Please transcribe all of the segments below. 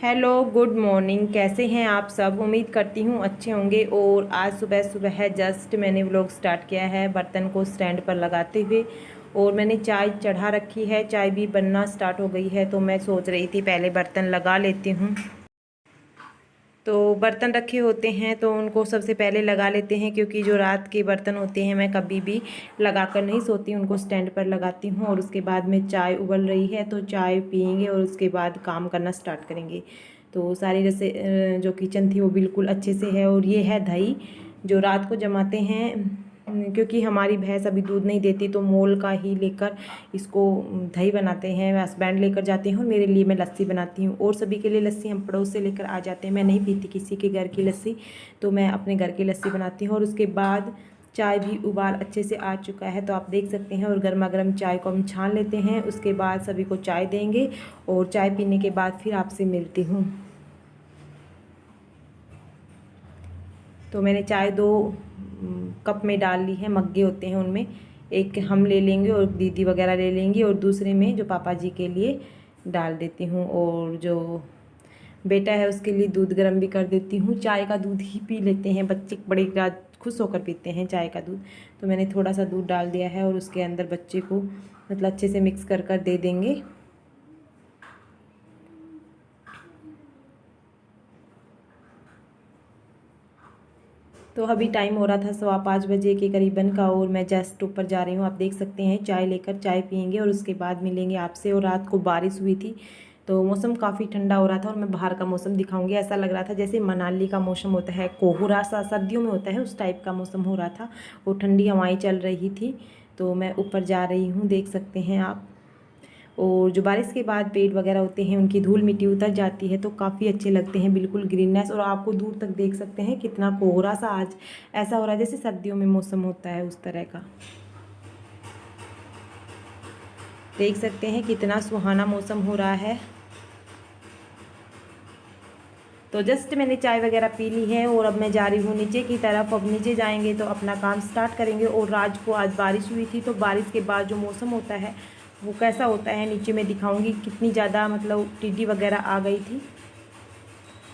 Hello, good morning. कैसे हैं आप सब? उम्मीद करती हूँ अच्छे होंगे। और आज सुबह सुबह है जस्ट मैंने व्लॉग स्टार्ट किया है बर्तन को स्टैंड पर लगाते हुए। और मैंने चाय चढ़ा रखी है, चाय भी बनना स्टार्ट हो गई है। तो मैं सोच रही थी पहले बर्तन लगा लेती हूँ। तो बर्तन रखे होते हैं तो उनको सबसे पहले लगा लेते हैं, क्योंकि जो रात के बर्तन होते हैं मैं कभी भी लगा कर नहीं सोती, उनको स्टैंड पर लगाती हूँ। और उसके बाद में चाय उबल रही है तो चाय पियेंगे और उसके बाद काम करना स्टार्ट करेंगे। तो सारी जैसे जो किचन थी वो बिल्कुल अच्छे से है। और ये है दही जो रात को जमाते हैं, क्योंकि हमारी भैंस अभी दूध नहीं देती तो मोल का ही लेकर इसको दही बनाते हैं। हस्बैंड लेकर जाते हैं और मेरे लिए मैं लस्सी बनाती हूँ। और सभी के लिए लस्सी हम पड़ोस से लेकर आ जाते हैं। मैं नहीं पीती किसी के घर की लस्सी, तो मैं अपने घर की लस्सी बनाती हूँ। और उसके बाद चाय भी उबाल अच्छे से आ चुका है तो आप देख सकते हैं। और गर्मा गर्म चाय को हम छान लेते हैं। उसके बाद सभी को चाय देंगे और चाय पीने के बाद फिर आपसे मिलती हूँ। तो मैंने चाय 2 कप में डाल ली है। मग्गे होते हैं उनमें, एक हम ले लेंगे और दीदी वगैरह ले लेंगी, और दूसरे में जो पापा जी के लिए डाल देती हूँ। और जो बेटा है उसके लिए दूध गर्म भी कर देती हूँ। चाय का दूध ही पी लेते हैं बच्चे, बड़े खुश होकर पीते हैं चाय का दूध। तो मैंने थोड़ा सा दूध डाल दिया है और उसके अंदर बच्चे को मतलब अच्छे से मिक्स कर दे देंगे। तो अभी टाइम हो रहा था 5:15 के करीबन का, और मैं जस्ट ऊपर जा रही हूँ। आप देख सकते हैं चाय लेकर चाय पियेंगे और उसके बाद मिलेंगे आपसे। और रात को बारिश हुई थी तो मौसम काफ़ी ठंडा हो रहा था। और मैं बाहर का मौसम दिखाऊंगी। ऐसा लग रहा था जैसे मनाली का मौसम होता है, कोहरा सा सर्दियों में होता है, उस टाइप का मौसम हो रहा था। और ठंडी हवाएं चल रही थी। तो मैं ऊपर जा रही हूँ, देख सकते हैं आप। और जो बारिश के बाद पेड़ वगैरह होते हैं उनकी धूल मिट्टी उतर जाती है तो काफ़ी अच्छे लगते हैं, बिल्कुल ग्रीननेस। और आपको दूर तक देख सकते हैं कितना कोहरा सा आज ऐसा हो रहा है जैसे सर्दियों में मौसम होता है उस तरह का। देख सकते हैं कितना सुहाना मौसम हो रहा है। तो जस्ट मैंने चाय वगैरह पी ली है और अब मैं जा रही हूँ नीचे की तरफ। अब नीचे जाएंगे तो अपना काम स्टार्ट करेंगे। और रात को आज बारिश हुई थी तो बारिश के बाद जो मौसम होता है वो कैसा होता है नीचे मैं दिखाऊंगी। कितनी ज़्यादा मतलब टिड्डी वगैरह आ गई थी।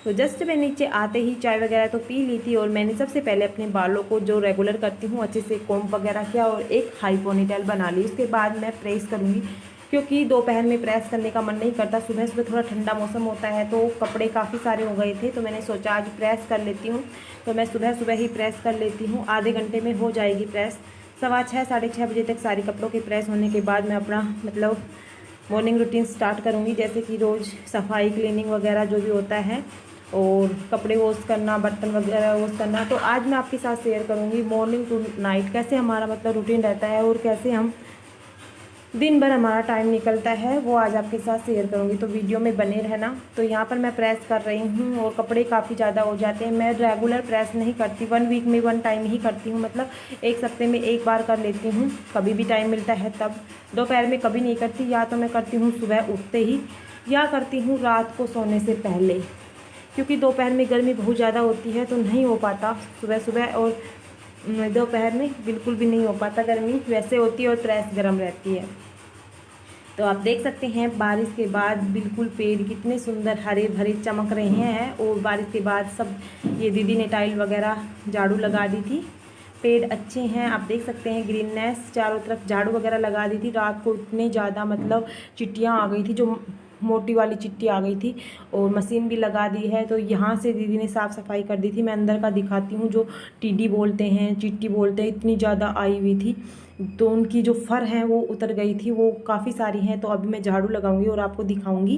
तो जस्ट मैं नीचे आते ही चाय वगैरह तो पी ली थी। और मैंने सबसे पहले अपने बालों को जो रेगुलर करती हूँ अच्छे से कॉम्ब वगैरह किया और एक हाई पोनीटेल बना ली। उसके बाद मैं प्रेस करूँगी, क्योंकि दोपहर में प्रेस करने का मन नहीं करता। सुबह सुबह थोड़ा ठंडा मौसम होता है तो कपड़े काफ़ी सारे हो गए थे तो मैंने सोचा आज प्रेस कर लेती हूँ। तो मैं सुबह सुबह ही प्रेस कर लेती हूँ, आधे घंटे में हो जाएगी प्रेस। 6:15 6:30 बजे तक सारे कपड़ों के प्रेस होने के बाद मैं अपना मतलब मॉर्निंग रूटीन स्टार्ट करूँगी, जैसे कि रोज़ सफाई क्लीनिंग वगैरह जो भी होता है, और कपड़े वॉश करना, बर्तन वगैरह वॉश करना। तो आज मैं आपके साथ शेयर करूँगी मॉर्निंग टू नाइट कैसे हमारा मतलब रूटीन रहता है और कैसे हम दिन भर हमारा टाइम निकलता है, वो आज आपके साथ शेयर करूँगी। तो वीडियो में बने रहना। तो यहाँ पर मैं प्रेस कर रही हूँ और कपड़े काफ़ी ज़्यादा हो जाते हैं। मैं रेगुलर प्रेस नहीं करती, 1 वीक में 1 टाइम ही करती हूँ, मतलब एक हफ्ते में 1 बार कर लेती हूँ, कभी भी टाइम मिलता है तब। दोपहर में कभी नहीं करती, या तो मैं करती हूँ सुबह उठते ही या करती हूँ रात को सोने से पहले, क्योंकि दोपहर में गर्मी बहुत ज़्यादा होती है तो नहीं हो पाता सुबह सुबह। और दोपहर में बिल्कुल भी नहीं हो पाता, गर्मी वैसे होती है और प्रेस गर्म रहती है। तो आप देख सकते हैं बारिश के बाद बिल्कुल पेड़ कितने सुंदर हरे भरे चमक रहे हैं। और बारिश के बाद सब ये दीदी ने टाइल वगैरह झाड़ू लगा दी थी। पेड़ अच्छे हैं, आप देख सकते हैं ग्रीननेस, चारों तरफ झाड़ू वगैरह लगा दी थी। रात को इतने ज़्यादा मतलब चिट्टियाँ आ गई थी, जो मोटी वाली चिट्टी आ गई थी, और मशीन भी लगा दी है। तो यहाँ से दीदी ने साफ़ सफाई कर दी थी। मैं अंदर का दिखाती हूँ, जो टिड्डी बोलते हैं, चिट्टी बोलते हैं, इतनी ज़्यादा आई हुई थी तो उनकी जो फर हैं वो उतर गई थी, वो काफ़ी सारी हैं। तो अभी मैं झाड़ू लगाऊंगी और आपको दिखाऊंगी।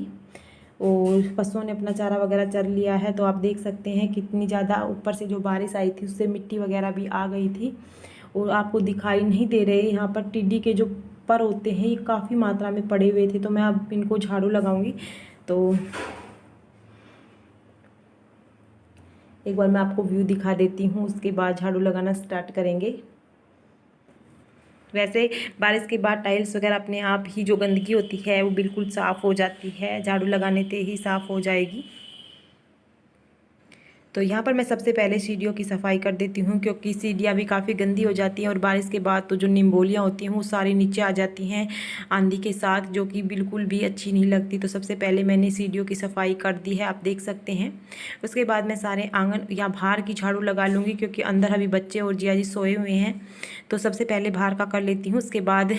और पशुओं ने अपना चारा वगैरह चर लिया है। तो आप देख सकते हैं कितनी ज़्यादा ऊपर से जो बारिश आई थी उससे मिट्टी वगैरह भी आ गई थी। और आपको दिखाई नहीं दे रहे यहाँ पर टिड्डी के जो पर होते हैं ये काफ़ी मात्रा में पड़े हुए थे। तो मैं अब इनको झाड़ू लगाऊंगी। तो एक बार मैं आपको व्यू दिखा देती हूँ, उसके बाद झाड़ू लगाना स्टार्ट करेंगे। वैसे बारिश के बाद टाइल्स वगैरह अपने आप ही जो गंदगी होती है वो बिल्कुल साफ़ हो जाती है, झाड़ू लगाने से ही साफ़ हो जाएगी। तो यहाँ पर मैं सबसे पहले सीढ़ियों की सफाई कर देती हूँ, क्योंकि सीढ़ियाँ भी काफ़ी गंदी हो जाती हैं और बारिश के बाद तो जो निम्बोलियाँ होती हैं वो सारी नीचे आ जाती हैं आंधी के साथ, जो कि बिल्कुल भी अच्छी नहीं लगती। तो सबसे पहले मैंने सीढ़ियों की सफाई कर दी है, आप देख सकते हैं। उसके बाद मैं सारे आंगन या बाहर की झाड़ू लगा लूँगी, क्योंकि अंदर अभी बच्चे और जिया जी सोए हुए हैं। तो सबसे पहले बाहर का कर लेती हूँ। उसके बाद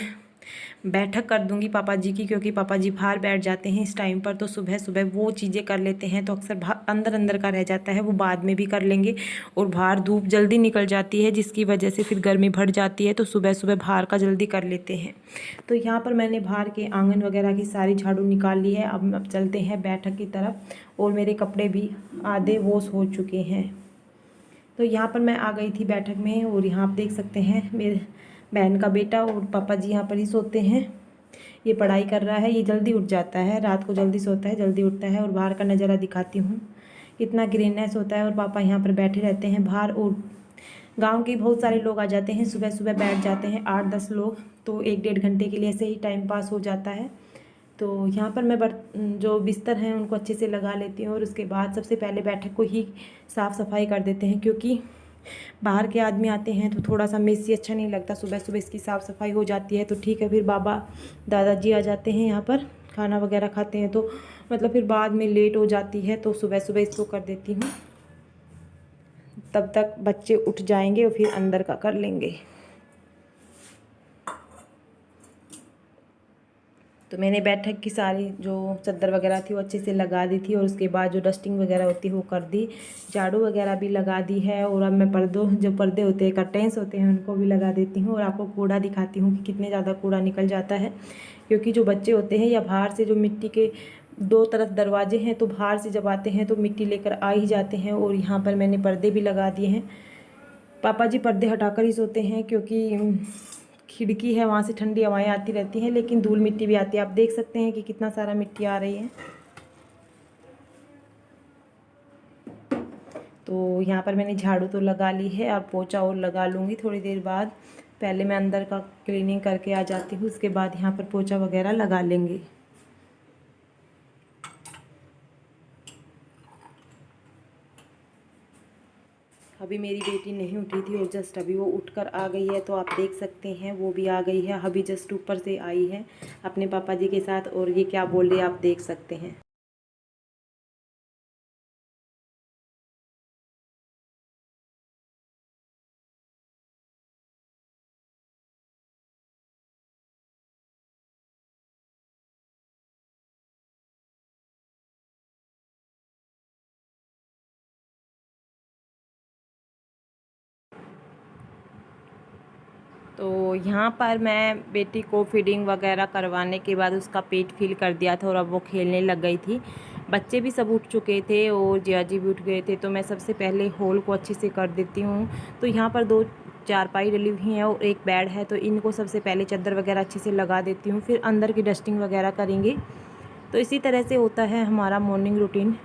बैठक कर दूंगी पापा जी की, क्योंकि पापा जी बाहर बैठ जाते हैं इस टाइम पर, तो सुबह सुबह वो चीज़ें कर लेते हैं। तो अक्सर अंदर अंदर का रह जाता है, वो बाद में भी कर लेंगे। और बाहर धूप जल्दी निकल जाती है, जिसकी वजह से फिर गर्मी बढ़ जाती है, तो सुबह सुबह बाहर का जल्दी कर लेते हैं। तो यहाँ पर मैंने बाहर के आंगन वगैरह की सारी झाड़ू निकाल ली है। अब चलते हैं बैठक की तरफ। और मेरे कपड़े भी आधे वॉश हो चुके हैं। तो यहाँ पर मैं आ गई थी बैठक में, और यहाँ आप देख सकते हैं मेरे बहन का बेटा और पापा जी यहाँ पर ही सोते हैं। ये पढ़ाई कर रहा है, ये जल्दी उठ जाता है, रात को जल्दी सोता है, जल्दी उठता है। और बाहर का नज़ारा दिखाती हूँ, कितना ग्रीननेस होता है। और पापा यहाँ पर बैठे रहते हैं बाहर। और गांव के बहुत सारे लोग आ जाते हैं, सुबह सुबह बैठ जाते हैं 8-10 लोग, तो 1-1.5 घंटे के लिए ऐसे ही टाइम पास हो जाता है। तो यहाँ पर मैं जो बिस्तर हैं उनको अच्छे से लगा लेती हूँ। और उसके बाद सबसे पहले बैठक को ही साफ़ सफाई कर देते हैं, क्योंकि बाहर के आदमी आते हैं तो थोड़ा सा मेसी अच्छा नहीं लगता। सुबह सुबह इसकी साफ़ सफाई हो जाती है तो ठीक है। फिर बाबा दादाजी आ जाते हैं यहाँ पर, खाना वगैरह खाते हैं, तो मतलब फिर बाद में लेट हो जाती है, तो सुबह सुबह इसको कर देती हूँ। तब तक बच्चे उठ जाएंगे और फिर अंदर का कर लेंगे। तो मैंने बैठक की सारी जो चादर वगैरह थी वो अच्छे से लगा दी थी। और उसके बाद जो डस्टिंग वगैरह होती है वो कर दी, झाड़ू वगैरह भी लगा दी है। और अब मैं जो पर्दे होते हैं, कर्टेंस होते हैं, उनको भी लगा देती हूँ। और आपको कूड़ा दिखाती हूँ कि कितने ज़्यादा कूड़ा निकल जाता है, क्योंकि जो बच्चे होते हैं या बाहर से जो मिट्टी के 2 तरफ दरवाजे हैं, तो बाहर से जब आते हैं तो मिट्टी लेकर आ ही जाते हैं। और यहाँ पर मैंने पर्दे भी लगा दिए हैं। पापा जी पर्दे हटाकर ही सोते हैं, क्योंकि खिड़की है, वहाँ से ठंडी हवाएं आती रहती हैं, लेकिन धूल मिट्टी भी आती है। आप देख सकते हैं कि कितना सारा मिट्टी आ रही है। तो यहाँ पर मैंने झाड़ू तो लगा ली है, और पोछा और लगा लूँगी थोड़ी देर बाद। पहले मैं अंदर का क्लीनिंग करके आ जाती हूँ, उसके बाद यहाँ पर पोछा वगैरह लगा लेंगे। अभी मेरी बेटी नहीं उठी थी और जस्ट अभी वो उठकर आ गई है, तो आप देख सकते हैं वो भी आ गई है। अभी जस्ट ऊपर से आई है अपने पापा जी के साथ, और ये क्या बोल रही है आप देख सकते हैं। तो यहाँ पर मैं बेटी को फीडिंग वगैरह करवाने के बाद उसका पेट फिल कर दिया था, और अब वो खेलने लग गई थी। बच्चे भी सब उठ चुके थे और जिया जी भी उठ गए थे। तो मैं सबसे पहले हॉल को अच्छे से कर देती हूँ। तो यहाँ पर 2 चारपाई डली हुई हैं और एक बेड है, तो इनको सबसे पहले चादर वगैरह अच्छे से लगा देती हूँ, फिर अंदर की डस्टिंग वगैरह करेंगे। तो इसी तरह से होता है हमारा मॉर्निंग रूटीन।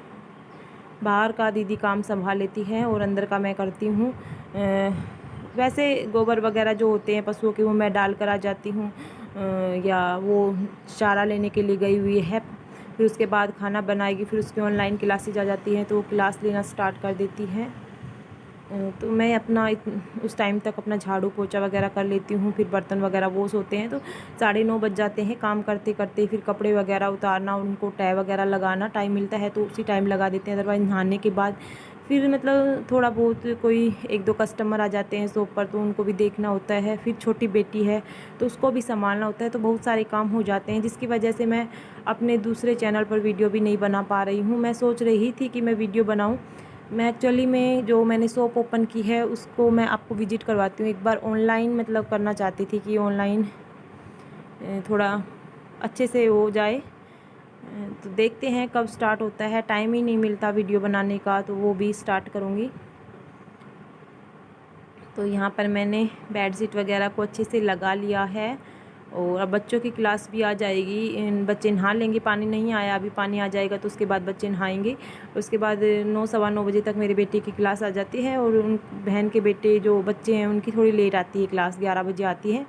बाहर का दीदी काम संभाल लेती है और अंदर का मैं करती हूँ। वैसे गोबर वगैरह जो होते हैं पशुओं के, वो मैं डाल कर आ जाती हूँ, या वो चारा लेने के लिए गई हुई है। फिर उसके बाद खाना बनाएगी, फिर उसकी ऑनलाइन क्लासेज आ जाती हैं, तो वो क्लास लेना स्टार्ट कर देती है। तो मैं अपना उस टाइम तक अपना झाड़ू पोछा वगैरह कर लेती हूँ। फिर बर्तन वगैरह वॉश होते हैं, तो 9:30 बज जाते हैं काम करते करते। फिर कपड़े वगैरह उतारना, उनको तय वगैरह लगाना, टाइम मिलता है तो उसी टाइम लगा देते हैं। अदरवाइज़ नहाने के बाद फिर मतलब थोड़ा बहुत कोई 1-2 कस्टमर आ जाते हैं शॉप पर, तो उनको भी देखना होता है। फिर छोटी बेटी है तो उसको भी संभालना होता है, तो बहुत सारे काम हो जाते हैं, जिसकी वजह से मैं अपने दूसरे चैनल पर वीडियो भी नहीं बना पा रही हूँ। मैं सोच रही थी कि मैं वीडियो बनाऊँ। मैं एक्चुअली में जो मैंने शॉप ओपन की है उसको मैं आपको विज़िट करवाती हूँ। एक बार ऑनलाइन मतलब करना चाहती थी कि ऑनलाइन थोड़ा अच्छे से हो जाए। तो देखते हैं कब स्टार्ट होता है, टाइम ही नहीं मिलता वीडियो बनाने का, तो वो भी स्टार्ट करूँगी। तो यहाँ पर मैंने बेडशीट वगैरह को अच्छे से लगा लिया है, और अब बच्चों की क्लास भी आ जाएगी। बच्चे नहा लेंगे, पानी नहीं आया अभी, पानी आ जाएगा तो उसके बाद बच्चे नहाएंगे। उसके बाद 9 सवा 9 बजे तक मेरे बेटे की क्लास आ जाती है, और उन बहन के बेटे जो बच्चे हैं उनकी थोड़ी लेट आती है क्लास, 11 बजे आती है।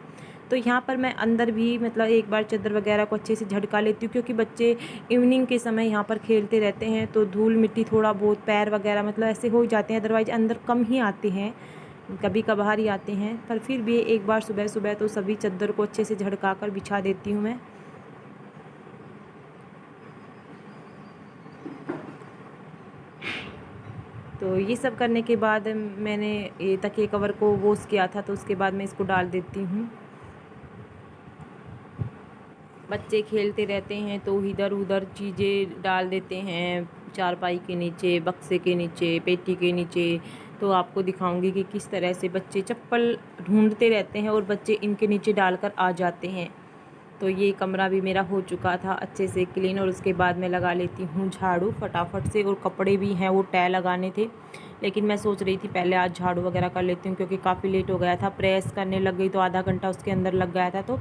तो यहाँ पर मैं अंदर भी मतलब एक बार चादर वगैरह को अच्छे से झटका लेती हूँ, क्योंकि बच्चे इवनिंग के समय यहाँ पर खेलते रहते हैं तो धूल मिट्टी थोड़ा बहुत पैर वगैरह मतलब ऐसे हो जाते हैं, अदरवाइज़ अंदर कम ही आते हैं, कभी कभार ही आते हैं। पर फिर भी एक बार सुबह सुबह तो सभी चादर को अच्छे से झटका कर बिछा देती हूँ मैं। तो ये सब करने के बाद मैंने ये तकिए कवर को वॉश किया था, तो उसके बाद मैं इसको डाल देती हूँ। बच्चे खेलते रहते हैं तो इधर उधर चीज़ें डाल देते हैं, चारपाई के नीचे, बक्से के नीचे, पेटी के नीचे। तो आपको दिखाऊंगी कि किस तरह से बच्चे चप्पल ढूंढते रहते हैं और बच्चे इनके नीचे डालकर आ जाते हैं। तो ये कमरा भी मेरा हो चुका था अच्छे से क्लीन, और उसके बाद मैं लगा लेती हूँ झाड़ू फटाफट से। और कपड़े भी हैं वो तय लगाने थे, लेकिन मैं सोच रही थी पहले आज झाड़ू वगैरह कर लेती हूँ, क्योंकि काफ़ी लेट हो गया था। प्रेस करने लग गई तो आधा घंटा उसके अंदर लग गया था। तो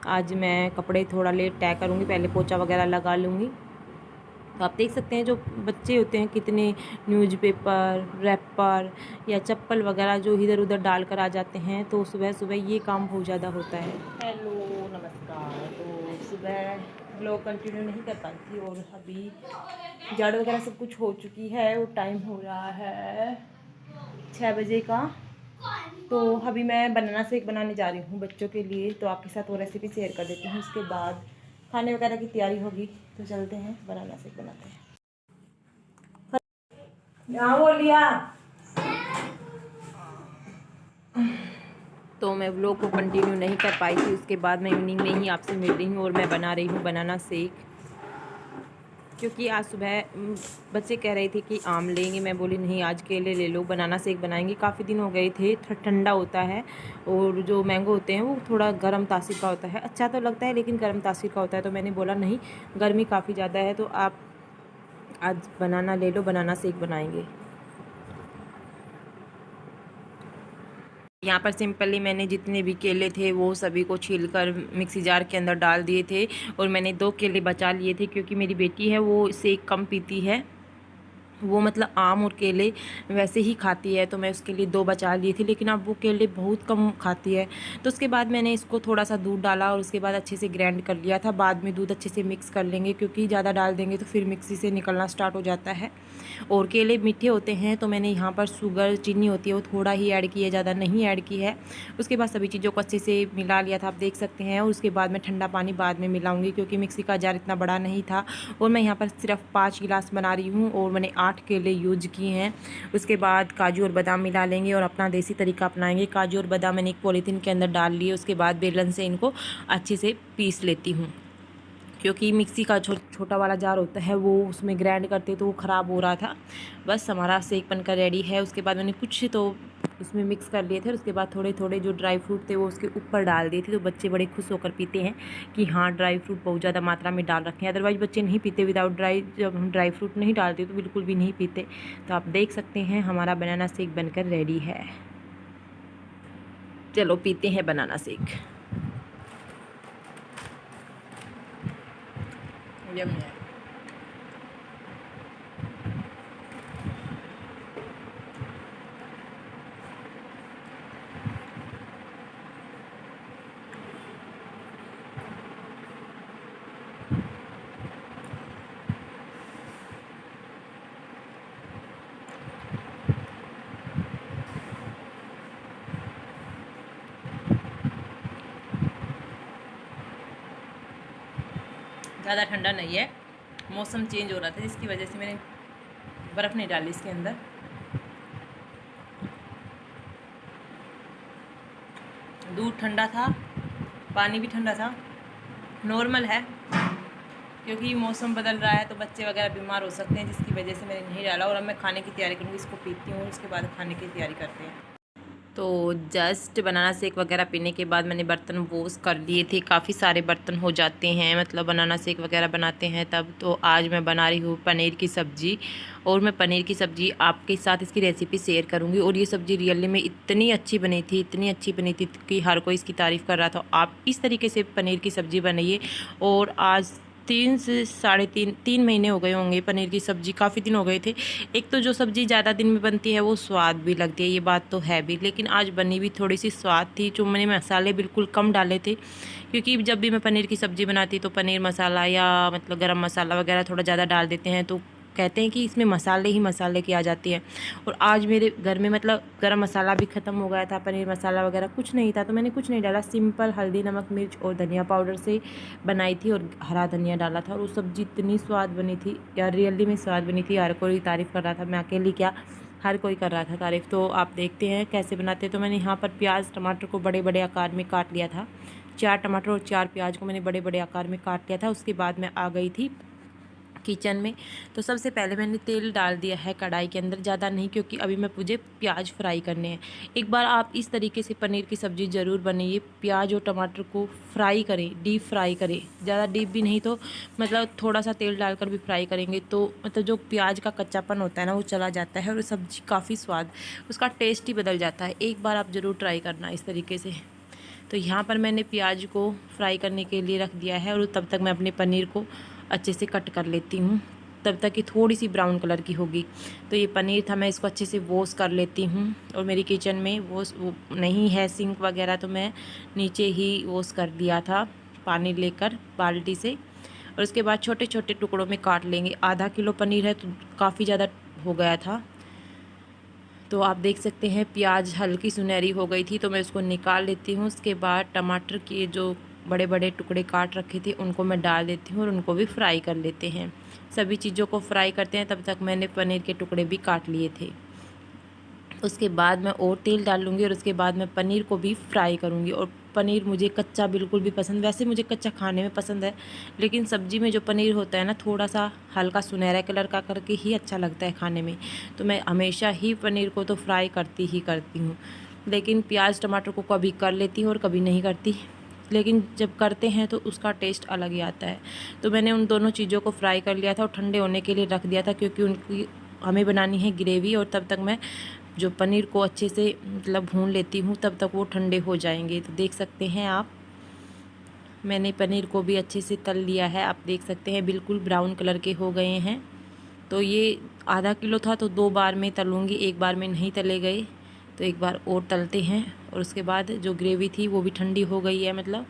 आज मैं कपड़े थोड़ा लेट तय करूँगी, पहले पोछा वगैरह लगा लूँगी। तो आप देख सकते हैं जो बच्चे होते हैं कितने न्यूज़पेपर, रैपर या चप्पल वगैरह जो इधर उधर डाल कर आ जाते हैं। तो सुबह सुबह ये काम बहुत ज़्यादा होता है। हेलो नमस्कार। तो सुबह ब्लॉग कंटिन्यू नहीं कर पाई थी, और अभी झाड़ू वगैरह सब कुछ हो चुकी है और टाइम हो रहा है 6 बजे का। तो अभी मैं बनाना शेक बनाने जा रही हूँ बच्चों के लिए, तो आपके साथ वो रेसिपी शेयर कर देती हूँ। उसके बाद खाने वगैरह की तैयारी होगी, तो चलते हैं बनाना शेक बनाते हैं। यहाँ वो लिया। तो मैं व्लॉग को कंटिन्यू नहीं कर पाई थी, उसके बाद मैं इवनिंग में ही आपसे मिल रही हूँ और मैं बना रही हूँ बनाना शेक। क्योंकि आज सुबह बच्चे कह रहे थे कि आम लेंगे, मैं बोली नहीं आज केले ले लो, बनाना शेक बनाएंगे। काफ़ी दिन हो गए थे, ठंडा होता है और जो मैंगो होते हैं वो थोड़ा गर्म तासीर का होता है। अच्छा तो लगता है लेकिन गर्म तासीर का होता है, तो मैंने बोला नहीं गर्मी काफ़ी ज़्यादा है तो आप आज बनाना ले लो, बनाना शेक बनाएंगे। यहाँ पर सिंपली मैंने जितने भी केले थे वो सभी को छीलकर मिक्सी जार के अंदर डाल दिए थे, और मैंने 2 केले बचा लिए थे, क्योंकि मेरी बेटी है वो शेक कम पीती है, वो मतलब आम और केले वैसे ही खाती है। तो मैं उसके लिए 2 बचा लिए थे, लेकिन अब वो केले बहुत कम खाती है। तो उसके बाद मैंने इसको थोड़ा सा दूध डाला और उसके बाद अच्छे से ग्राइंड कर लिया था। बाद में दूध अच्छे से मिक्स कर लेंगे, क्योंकि ज़्यादा डाल देंगे तो फिर मिक्सी से निकलना स्टार्ट हो जाता है। और केले मीठे होते हैं तो मैंने यहाँ पर शुगर चीनी होती है वो थोड़ा ही ऐड की है, ज़्यादा नहीं ऐड की है। उसके बाद सभी चीज़ों को अच्छे से मिला लिया था, आप देख सकते हैं। और उसके बाद मैं ठंडा पानी बाद में मिलाऊंगी, क्योंकि मिक्सी का जार इतना बड़ा नहीं था। और मैं यहाँ पर सिर्फ 5 गिलास बना रही हूँ और मैंने 8 केले यूज किए हैं। उसके बाद काजू और बादाम मिला लेंगे और अपना देसी तरीका अपनाएंगे। काजू और बादाम मैंने एक पॉलीथीन के अंदर डाल लिए, उसके बाद बेलन से इनको अच्छे से पीस लेती हूँ, क्योंकि मिक्सी का छोटा वाला जार होता है वो उसमें ग्राइंड करते तो वो ख़राब हो रहा था। बस हमारा शेक बनकर रेडी है। उसके बाद मैंने कुछ तो उसमें मिक्स कर लिए थे, उसके बाद थोड़े थोड़े जो ड्राई फ्रूट थे वो उसके ऊपर डाल दिए थे। तो बच्चे बड़े खुश होकर पीते हैं कि हाँ ड्राई फ्रूट बहुत ज़्यादा मात्रा में डाल रखे हैं, अदरवाइज़ बच्चे नहीं पीते विदाउट ड्राई। जब हम ड्राई फ्रूट नहीं डालते तो बिल्कुल भी नहीं पीते। तो आप देख सकते हैं हमारा बनाना शेक बनकर रेडी है। चलो पीते हैं बनाना शेक। यम्मी है। ज़्यादा ठंडा नहीं है, मौसम चेंज हो रहा था जिसकी वजह से मैंने बर्फ़ नहीं डाली इसके अंदर। दूध ठंडा था, पानी भी ठंडा था, नॉर्मल है, क्योंकि मौसम बदल रहा है तो बच्चे वगैरह बीमार हो सकते हैं, जिसकी वजह से मैंने नहीं डाला। और अब मैं खाने की तैयारी करूँगी, इसको पीती हूँ और उसके बाद खाने की तैयारी करते हैं। तो जस्ट बनाना शेक वगैरह पीने के बाद मैंने बर्तन वॉश कर लिए थे। काफ़ी सारे बर्तन हो जाते हैं मतलब बनाना शेक वगैरह बनाते हैं तब। तो आज मैं बना रही हूँ पनीर की सब्ज़ी, और मैं पनीर की सब्ज़ी आपके साथ इसकी रेसिपी शेयर करूँगी। और ये सब्ज़ी रियली में इतनी अच्छी बनी थी, इतनी अच्छी बनी थी कि हर कोई इसकी तारीफ़ कर रहा था। आप इस तरीके से पनीर की सब्ज़ी बनाइए। और आज 3 से साढ़े 3 महीने हो गए होंगे पनीर की सब्ज़ी, काफ़ी दिन हो गए थे। एक तो जो सब्ज़ी ज़्यादा दिन में बनती है वो स्वाद भी लगती है, ये बात तो है भी, लेकिन आज बनी भी थोड़ी सी स्वाद थी। जो मैंने मसाले बिल्कुल कम डाले थे, क्योंकि जब भी मैं पनीर की सब्ज़ी बनाती तो पनीर मसाला या मतलब गरम मसाला वगैरह थोड़ा ज़्यादा डाल देते हैं, तो कहते हैं कि इसमें मसाले ही मसाले की आ जाती है। और आज मेरे घर में मतलब गरम मसाला भी ख़त्म हो गया था, पनीर मसाला वगैरह कुछ नहीं था, तो मैंने कुछ नहीं डाला, सिंपल हल्दी नमक मिर्च और धनिया पाउडर से बनाई थी और हरा धनिया डाला था। और वो सब्ज़ी इतनी स्वाद बनी थी यार, रियली में स्वाद बनी थी। हर कोई तारीफ़ कर रहा था, मैं अकेली क्या, हर कोई कर रहा था तारीफ़। तो आप देखते हैं कैसे बनाते हैं। तो मैंने यहाँ पर प्याज टमाटर को बड़े बड़े आकार में काट लिया था। 4 टमाटर और 4 प्याज को मैंने बड़े बड़े आकार में काट लिया था। उसके बाद मैं आ गई थी किचन में। तो सबसे पहले मैंने तेल डाल दिया है कढ़ाई के अंदर, ज़्यादा नहीं, क्योंकि अभी मैं मुझे प्याज फ्राई करने हैं। एक बार आप इस तरीके से पनीर की सब्ज़ी ज़रूर बनाइए, प्याज और टमाटर को फ्राई करें, डीप फ्राई करें, ज़्यादा डीप भी नहीं, तो मतलब थोड़ा सा तेल डालकर भी फ्राई करेंगे तो मतलब जो प्याज का कच्चापन होता है ना वो चला जाता है और सब्ज़ी काफ़ी स्वाद, उसका टेस्ट ही बदल जाता है। एक बार आप ज़रूर ट्राई करना इस तरीके से। तो यहाँ पर मैंने प्याज को फ्राई करने के लिए रख दिया है और तब तक मैं अपने पनीर को अच्छे से कट कर लेती हूँ, तब तक कि थोड़ी सी ब्राउन कलर की होगी। तो ये पनीर था, मैं इसको अच्छे से वॉश कर लेती हूँ। और मेरी किचन में वो नहीं है सिंक वगैरह, तो मैं नीचे ही वॉश कर दिया था पानी लेकर बाल्टी से। और उसके बाद छोटे छोटे टुकड़ों में काट लेंगे। आधा किलो पनीर है तो काफ़ी ज़्यादा हो गया था। तो आप देख सकते हैं प्याज हल्की सुनहरी हो गई थी, तो मैं उसको निकाल लेती हूँ। उसके बाद टमाटर के जो बड़े बड़े टुकड़े काट रखे थे उनको मैं डाल देती हूँ और उनको भी फ्राई कर लेते हैं। सभी चीज़ों को फ्राई करते हैं, तब तक मैंने पनीर के टुकड़े भी काट लिए थे। उसके बाद मैं और तेल डाल लूँगी और उसके बाद मैं पनीर को भी फ्राई करूँगी। और पनीर मुझे कच्चा बिल्कुल भी पसंद, वैसे मुझे कच्चा खाने में पसंद है, लेकिन सब्ज़ी में जो पनीर होता है ना थोड़ा सा हल्का सुनहरा कलर का करके ही अच्छा लगता है खाने में। तो मैं हमेशा ही पनीर को तो फ्राई करती ही करती हूँ, लेकिन प्याज टमाटर को कभी कर लेती हूँ और कभी नहीं करती, लेकिन जब करते हैं तो उसका टेस्ट अलग ही आता है। तो मैंने उन दोनों चीज़ों को फ्राई कर लिया था और ठंडे होने के लिए रख दिया था, क्योंकि उनकी हमें बनानी है ग्रेवी। और तब तक मैं जो पनीर को अच्छे से मतलब भून लेती हूँ, तब तक वो ठंडे हो जाएंगे। तो देख सकते हैं आप, मैंने पनीर को भी अच्छे से तल लिया है। आप देख सकते हैं बिल्कुल ब्राउन कलर के हो गए हैं। तो ये आधा किलो था तो 2 बार में तलूँगी, एक बार में नहीं तले गए, तो एक बार और तलते हैं। और उसके बाद जो ग्रेवी थी वो भी ठंडी हो गई है, मतलब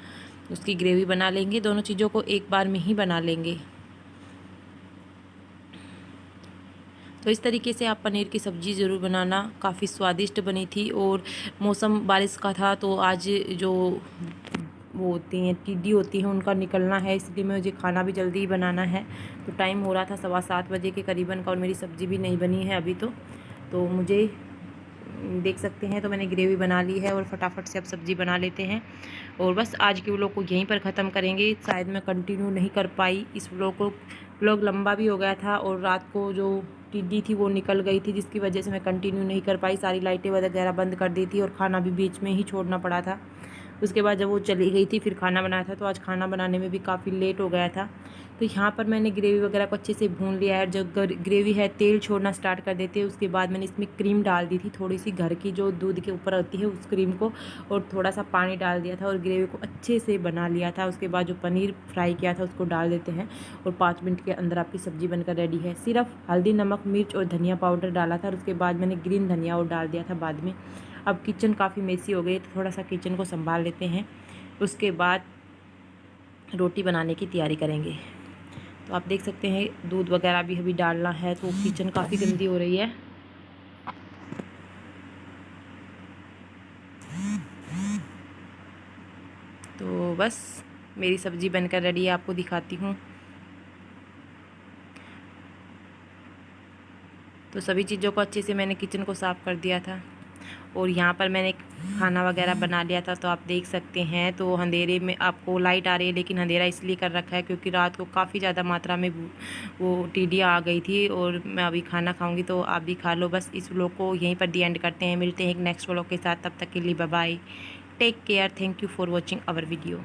उसकी ग्रेवी बना लेंगे। दोनों चीज़ों को एक बार में ही बना लेंगे। तो इस तरीके से आप पनीर की सब्ज़ी ज़रूर बनाना, काफ़ी स्वादिष्ट बनी थी। और मौसम बारिश का था, तो आज जो वो होती हैं टिड्डी होती हैं उनका निकलना है, इसलिए मुझे खाना भी जल्दी ही बनाना है। तो टाइम हो रहा था 7:15 बजे के करीबन का और मेरी सब्ज़ी भी नहीं बनी है अभी। तो मुझे देख सकते हैं, तो मैंने ग्रेवी बना ली है और फटाफट से अब सब्ज़ी बना लेते हैं। और बस आज के व्लॉग को यहीं पर ख़त्म करेंगे। शायद मैं कंटिन्यू नहीं कर पाई इस व्लॉग लंबा भी हो गया था और रात को जो टिड्डी थी वो निकल गई थी, जिसकी वजह से मैं कंटिन्यू नहीं कर पाई। सारी लाइटें वगैरह बंद कर दी थी और खाना भी बीच में ही छोड़ना पड़ा था। उसके बाद जब वो चली गई थी फिर खाना बनाया था, तो आज खाना बनाने में भी काफ़ी लेट हो गया था। तो यहाँ पर मैंने ग्रेवी वगैरह को अच्छे से भून लिया है। जब ग्रेवी है तेल छोड़ना स्टार्ट कर देती है, उसके बाद मैंने इसमें क्रीम डाल दी थी, थोड़ी सी घर की जो दूध के ऊपर होती है उस क्रीम को, और थोड़ा सा पानी डाल दिया था और ग्रेवी को अच्छे से बना लिया था। उसके बाद जो पनीर फ्राई किया था उसको डाल देते हैं और 5 मिनट के अंदर आपकी सब्ज़ी बनकर रेडी है। सिर्फ हल्दी नमक मिर्च और धनिया पाउडर डाला था और उसके बाद मैंने ग्रीन धनिया और डाल दिया था बाद में। अब किचन काफ़ी मेसी हो गई, तो थोड़ा सा किचन को संभाल लेते हैं। उसके बाद रोटी बनाने की तैयारी करेंगे। तो आप देख सकते हैं दूध वगैरह भी अभी डालना है, तो किचन काफ़ी गंदी हो रही है। तो बस मेरी सब्ज़ी बनकर रेडी है, आपको दिखाती हूँ। तो सभी चीज़ों को अच्छे से मैंने किचन को साफ़ कर दिया था और यहाँ पर मैंने खाना वगैरह बना लिया था। तो आप देख सकते हैं, तो अंधेरे में आपको लाइट आ रही है, लेकिन अंधेरा इसलिए कर रखा है क्योंकि रात को काफ़ी ज़्यादा मात्रा में वो टिड्डियाँ आ गई थी और मैं अभी खाना खाऊंगी, तो आप भी खा लो। बस इस व्लॉग को यहीं पर दी एंड करते हैं, मिलते हैं एक नेक्स्ट व्लॉग के साथ। तब तक के लिए bye bye, take care, thank you for watching our video.